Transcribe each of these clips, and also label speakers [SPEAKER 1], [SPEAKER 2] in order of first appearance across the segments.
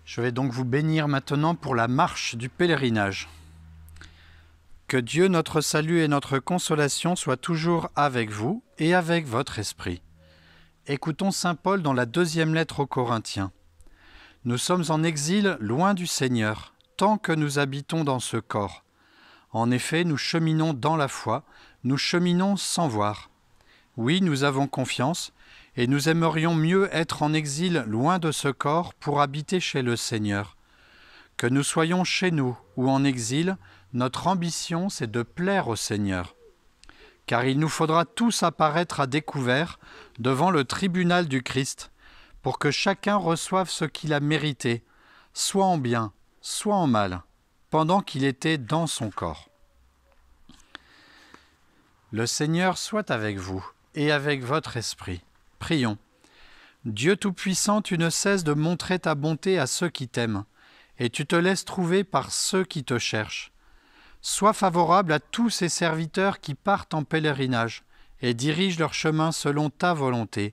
[SPEAKER 1] Je vais donc vous bénir maintenant pour la marche du pèlerinage. Que Dieu, notre salut et notre consolation, soient toujours avec vous et avec votre esprit. Écoutons saint Paul dans la 2e lettre aux Corinthiens. Nous sommes en exil loin du Seigneur, tant que nous habitons dans ce corps. En effet, nous cheminons dans la foi, nous cheminons sans voir. Oui, nous avons confiance, et nous aimerions mieux être en exil loin de ce corps pour habiter chez le Seigneur. Que nous soyons chez nous ou en exil, notre ambition, c'est de plaire au Seigneur. Car il nous faudra tous apparaître à découvert devant le tribunal du Christ, pour que chacun reçoive ce qu'il a mérité, soit en bien, soit en mal, pendant qu'il était dans son corps. Le Seigneur soit avec vous et avec votre esprit. Prions. Dieu Tout-Puissant, tu ne cesses de montrer ta bonté à ceux qui t'aiment, et tu te laisses trouver par ceux qui te cherchent. Sois favorable à tous ces serviteurs qui partent en pèlerinage et dirigent leur chemin selon ta volonté.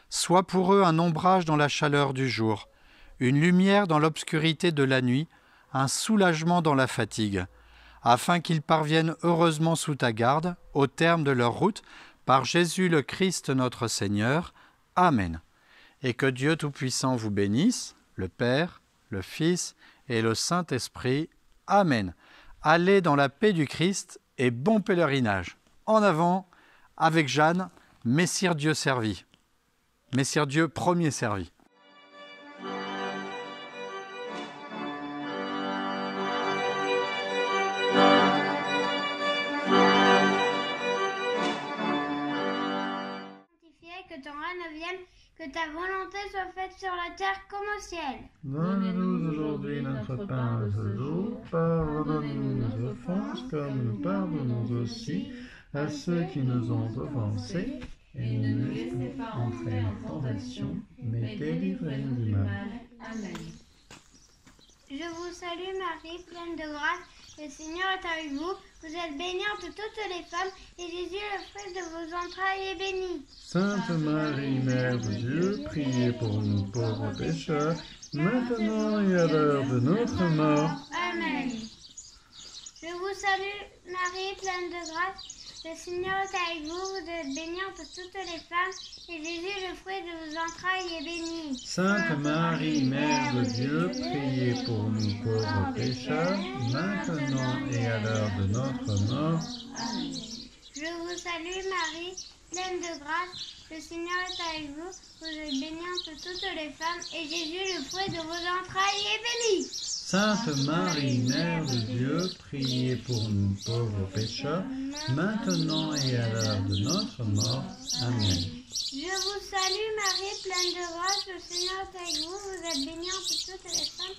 [SPEAKER 1] Sois pour eux un ombrage dans la chaleur du jour, une lumière dans l'obscurité de la nuit, un soulagement dans la fatigue, afin qu'ils parviennent heureusement sous ta garde, au terme de leur route, par Jésus le Christ notre Seigneur. Amen. Et que Dieu Tout-Puissant vous bénisse, le Père, le Fils et le Saint-Esprit. Amen. Allez dans la paix du Christ et bon pèlerinage. En avant, avec Jeanne, Messire Dieu servi. Messire Dieu premier servi.
[SPEAKER 2] Que ton règne vienne, que ta volonté soit faite sur la terre comme au ciel.
[SPEAKER 3] Donne-nous aujourd'hui notre pain de ce jour. Pardonne-nous nos offenses, comme nous pardonnons aussi à ceux qui nous ont offensés. Et ne nous laisse pas entrer en tentation, mais délivre-nous du mal.
[SPEAKER 2] Amen. Je vous salue Marie, pleine de grâce, le Seigneur est avec vous. Vous êtes bénie entre toutes les femmes, et Jésus, le fruit de vos entrailles, est béni.
[SPEAKER 3] Sainte Marie, Mère de Dieu, priez pour nous pauvres pécheurs, maintenant et à l'heure de notre mort.
[SPEAKER 2] Amen. Je vous salue Marie, pleine de grâce, le Seigneur est avec vous. Vous êtes bénie entre toutes les femmes, et Jésus, le fruit de vos entrailles, est béni.
[SPEAKER 3] Sainte Marie, Mère de Dieu, priez pour nous pauvres pécheurs, maintenant et à l'heure de notre mort.
[SPEAKER 2] Amen. Je vous salue Marie, pleine de grâce, le Seigneur est avec vous. Vous êtes bénie entre toutes les femmes, et Jésus, le fruit de vos entrailles, est béni.
[SPEAKER 3] Sainte Marie, Mère de Dieu, priez pour nous pauvres pécheurs, maintenant et à l'heure de notre mort. Amen.
[SPEAKER 2] Je vous salue Marie, pleine de grâce, le Seigneur est avec vous. Vous êtes bénie entre toutes les femmes,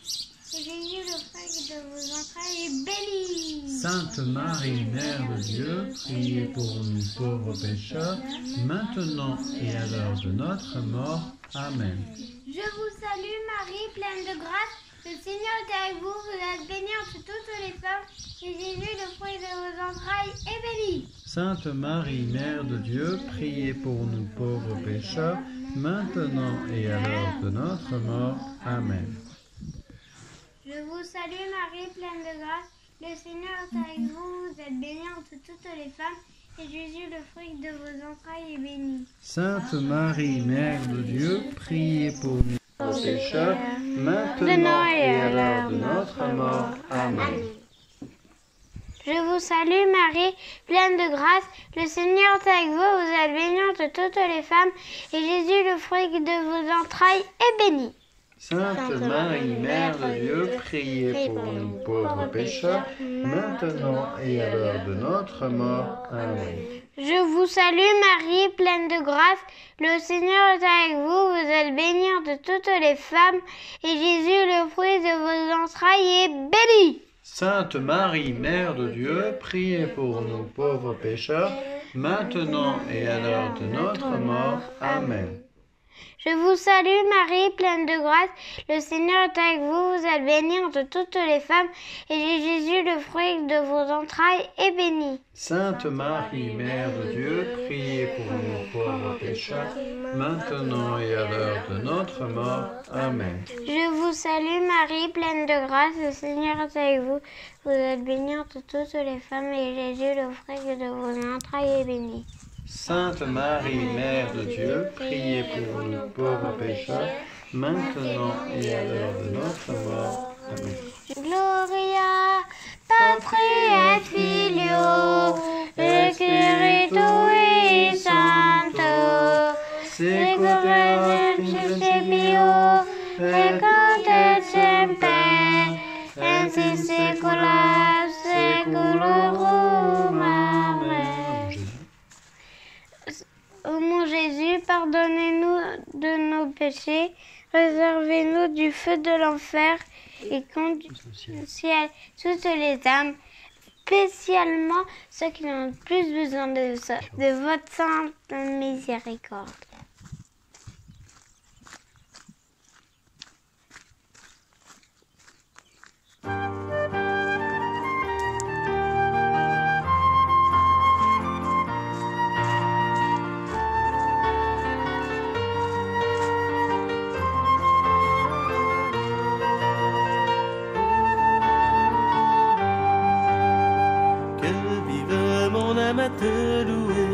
[SPEAKER 2] et Jésus, le fruit de vos entrailles, est béni.
[SPEAKER 3] Sainte Marie, Mère de Dieu, priez pour nous pauvres pécheurs, maintenant et à l'heure de notre mort. Amen.
[SPEAKER 2] Je vous salue Marie, pleine de grâce, le Seigneur est avec vous. Vous êtes bénie entre toutes les femmes, et Jésus, le fruit de vos entrailles, est béni.
[SPEAKER 3] Sainte Marie, Mère de Dieu, priez pour nous pauvres pécheurs, maintenant et à l'heure de notre mort. Amen.
[SPEAKER 2] Je vous salue Marie, pleine de grâce, le Seigneur est avec vous. Vous êtes bénie entre toutes les femmes, et Jésus, le fruit de vos entrailles, est béni.
[SPEAKER 3] Sainte Marie, Mère de Dieu, priez pour nous pauvres pécheurs, maintenant et à l'heure de notre mort. Amen.
[SPEAKER 2] Je vous salue Marie, pleine de grâce, le Seigneur est avec vous. Vous êtes bénie entre toutes les femmes, et Jésus, le fruit de vos entrailles, est béni.
[SPEAKER 3] Sainte Marie, Mère de Dieu, priez pour nous pauvres pécheurs, maintenant et à l'heure de notre mort. Amen.
[SPEAKER 2] Je vous salue Marie, pleine de grâce, le Seigneur est avec vous. Vous êtes bénie entre toutes les femmes, et Jésus, le fruit de vos entrailles, est béni.
[SPEAKER 3] Sainte Marie, Mère de Dieu, priez pour nous pauvres pécheurs, maintenant et à l'heure de notre mort. Amen.
[SPEAKER 2] Je Je vous salue Marie, pleine de grâce, le Seigneur est avec vous, vous êtes bénie entre toutes les femmes, et Jésus, le fruit de vos entrailles, est béni.
[SPEAKER 3] Sainte Marie, Mère de Dieu, priez pour nous pauvres pécheurs, maintenant et à l'heure de notre mort. Amen.
[SPEAKER 2] Je vous salue Marie, pleine de grâce, le Seigneur est avec vous, vous êtes bénie entre toutes les femmes, et Jésus, le fruit de vos entrailles, est béni.
[SPEAKER 3] Sainte Marie, Mère de Dieu, priez pour nous pauvres pécheurs, maintenant et à l'heure de notre mort. Amen.
[SPEAKER 2] Gloria Patri et Filio et Spiritui Sancto, sicut in mio et cantet semper, et in saecula saeculorum. Amen. Ô mon Jésus, pardonnez-nous de nos péchés, réservez-nous du feu de l'enfer et conduisez au ciel toutes les âmes, spécialement ceux qui ont le plus besoin de votre sainte miséricorde.
[SPEAKER 4] À te louer,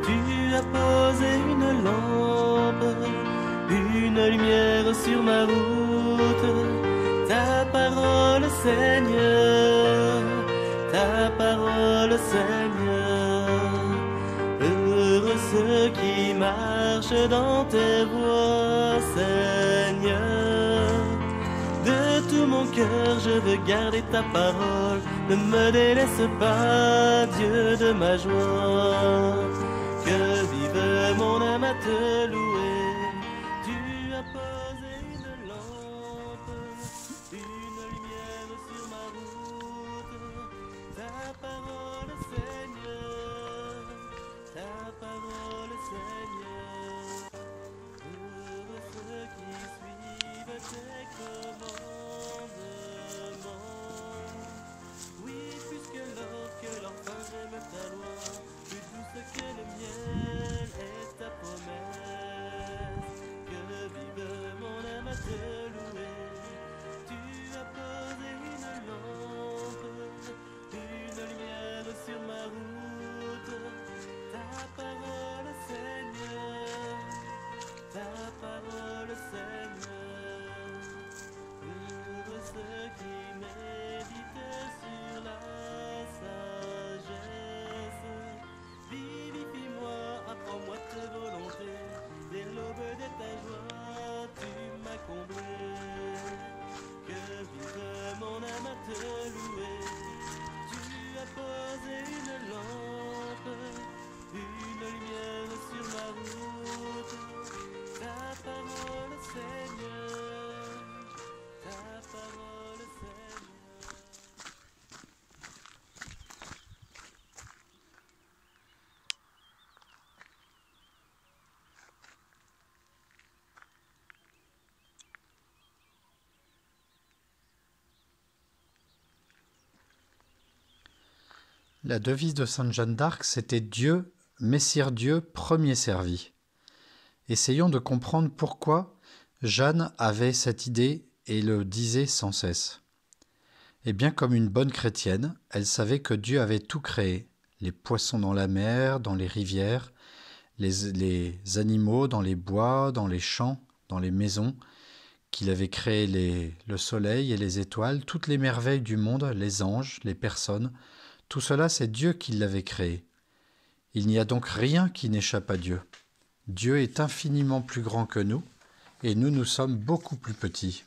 [SPEAKER 4] tu as posé une lampe, une lumière sur ma route. Ta parole, Seigneur, ta parole, Seigneur. Heureux ceux qui marchent dans tes voies, Seigneur. De tout mon cœur, je veux garder ta parole. Ne me délaisse pas, Dieu de ma joie. Que vive mon âme à te louer. Tu as posé une lampe, une lumière sur ma route. Ta parole, Seigneur, ta parole, Seigneur. Heureux ceux qui suivent tes commandements. Oui, puisque l'or que l'enfant j'aime ta loi, plus douce que le miel est ta promesse. Que vive mon âme à te louer. Tu as posé une lampe, une lumière sur ma route. Ta parole, Seigneur, ta parole, Seigneur. Heureux ceux qui méditent sur la sagesse. Vivifie-moi, apprends-moi tes volontés. Dès l'aube de ta joie, tu m'as comblé. Que vive mon âme à te louer. Tu as posé une lampe, une lumière sur ma route. Ta parole, Seigneur, ta parole, Seigneur.
[SPEAKER 1] La devise de Sainte Jeanne d'Arc, c'était Dieu, Messire Dieu, premier servi. Essayons de comprendre pourquoi Jeanne avait cette idée et le disait sans cesse. Eh bien, comme une bonne chrétienne, elle savait que Dieu avait tout créé, les poissons dans la mer, dans les rivières, les animaux dans les bois, dans les champs, dans les maisons, qu'il avait créé le soleil et les étoiles, toutes les merveilles du monde, les anges, les personnes. Tout cela, c'est Dieu qui l'avait créé. Il n'y a donc rien qui n'échappe à Dieu. Dieu est infiniment plus grand que nous, et nous sommes beaucoup plus petits.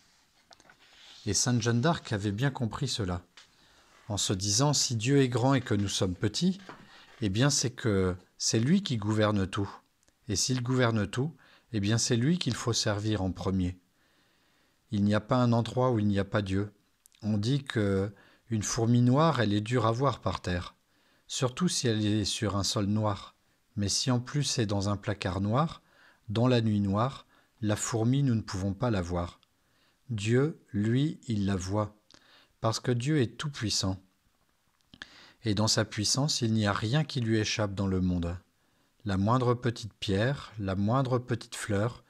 [SPEAKER 1] Et Sainte Jeanne d'Arc avait bien compris cela, en se disant, si Dieu est grand et que nous sommes petits, eh bien c'est que c'est lui qui gouverne tout. Et s'il gouverne tout, eh bien c'est lui qu'il faut servir en premier. Il n'y a pas un endroit où il n'y a pas Dieu. On dit que une fourmi noire, elle est dure à voir par terre, surtout si elle est sur un sol noir. Mais si en plus c'est dans un placard noir, dans la nuit noire, La fourmi, nous ne pouvons pas la voir. Dieu, lui, il la voit, parce que Dieu est tout-puissant. Et dans sa puissance, il n'y a rien qui lui échappe dans le monde. La moindre petite pierre, la moindre petite fleur,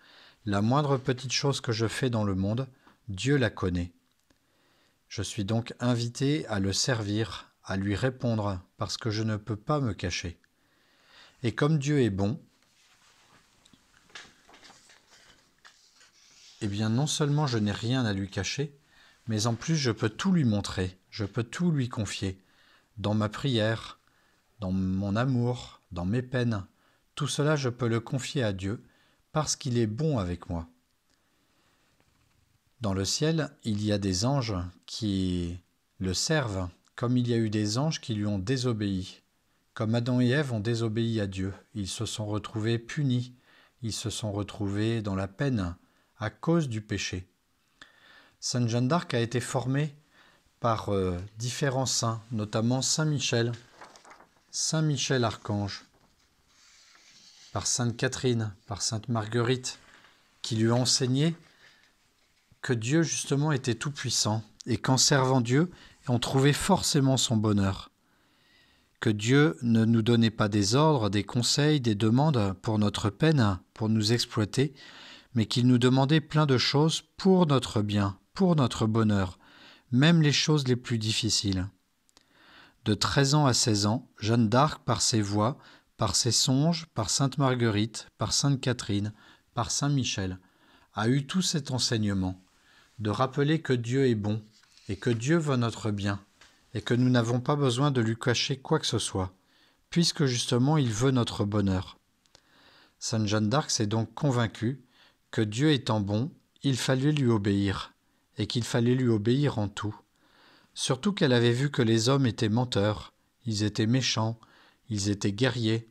[SPEAKER 1] la moindre petite chose que je fais dans le monde, Dieu la connaît. Je suis donc invité à le servir, à lui répondre, parce que je ne peux pas me cacher. Et comme Dieu est bon, eh bien non seulement je n'ai rien à lui cacher, mais en plus je peux tout lui montrer, je peux tout lui confier, dans ma prière, dans mon amour, dans mes peines. Tout cela je peux le confier à Dieu, parce qu'il est bon avec moi. Dans le ciel, il y a des anges qui le servent, comme il y a eu des anges qui lui ont désobéi. Comme Adam et Ève ont désobéi à Dieu, ils se sont retrouvés punis, ils se sont retrouvés dans la peine à cause du péché. Sainte Jeanne d'Arc a été formée par différents saints, notamment Saint Michel Archange, par Sainte Catherine, par Sainte Marguerite, qui lui ont enseigné que Dieu justement était tout-puissant et qu'en servant Dieu, on trouvait forcément son bonheur. Que Dieu ne nous donnait pas des ordres, des conseils, des demandes pour notre peine, pour nous exploiter, mais qu'il nous demandait plein de choses pour notre bien, pour notre bonheur, même les choses les plus difficiles. De 13 ans à 16 ans, Jeanne d'Arc, par ses voix, par ses songes, par Sainte Marguerite, par Sainte Catherine, par Saint Michel, a eu tout cet enseignement, de rappeler que Dieu est bon et que Dieu veut notre bien, et que nous n'avons pas besoin de lui cacher quoi que ce soit, puisque justement il veut notre bonheur. Sainte Jeanne d'Arc s'est donc convaincue que Dieu étant bon, il fallait lui obéir, et qu'il fallait lui obéir en tout. Surtout qu'elle avait vu que les hommes étaient menteurs, ils étaient méchants, ils étaient guerriers,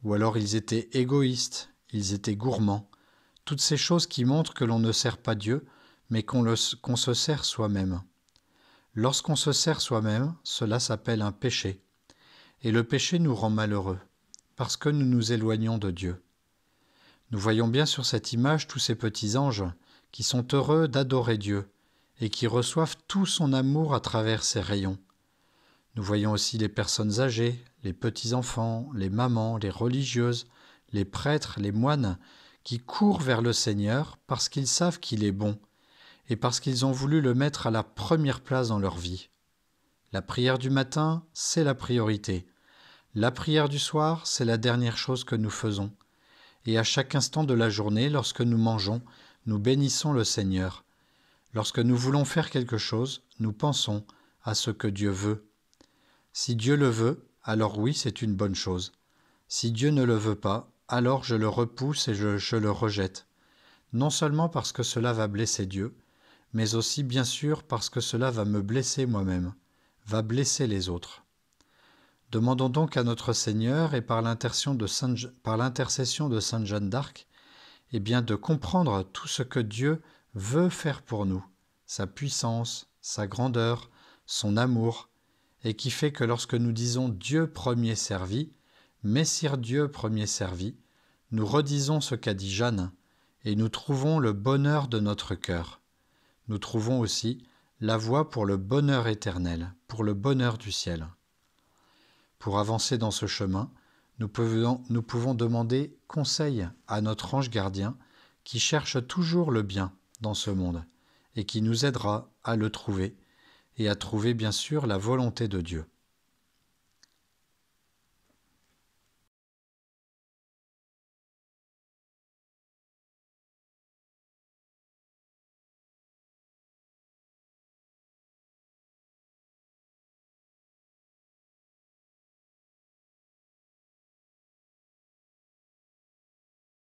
[SPEAKER 1] ou alors ils étaient égoïstes, ils étaient gourmands. Toutes ces choses qui montrent que l'on ne sert pas Dieu, mais qu'on se sert soi-même. Lorsqu'on se sert soi-même, cela s'appelle un péché. Et le péché nous rend malheureux, parce que nous nous éloignons de Dieu. Nous voyons bien sur cette image tous ces petits anges qui sont heureux d'adorer Dieu et qui reçoivent tout son amour à travers ses rayons. Nous voyons aussi les personnes âgées, les petits-enfants, les mamans, les religieuses, les prêtres, les moines, qui courent vers le Seigneur parce qu'ils savent qu'il est bon et parce qu'ils ont voulu le mettre à la première place dans leur vie. La prière du matin, c'est la priorité. La prière du soir, c'est la dernière chose que nous faisons. Et à chaque instant de la journée, lorsque nous mangeons, nous bénissons le Seigneur. Lorsque nous voulons faire quelque chose, nous pensons à ce que Dieu veut. Si Dieu le veut, alors oui, c'est une bonne chose. Si Dieu ne le veut pas, alors je le repousse et je le rejette. Non seulement parce que cela va blesser Dieu, mais aussi bien sûr parce que cela va me blesser moi-même, va blesser les autres. Demandons donc à notre Seigneur et par l'intercession de Sainte Jeanne d'Arc, eh bien de comprendre tout ce que Dieu veut faire pour nous, sa puissance, sa grandeur, son amour, et qui fait que lorsque nous disons Dieu premier servi, Messire Dieu premier servi, nous redisons ce qu'a dit Jeanne, et nous trouvons le bonheur de notre cœur. Nous trouvons aussi la voie pour le bonheur éternel, pour le bonheur du ciel. Pour avancer dans ce chemin, nous pouvons demander conseil à notre ange gardien qui cherche toujours le bien dans ce monde et qui nous aidera à le trouver et à trouver bien sûr la volonté de Dieu.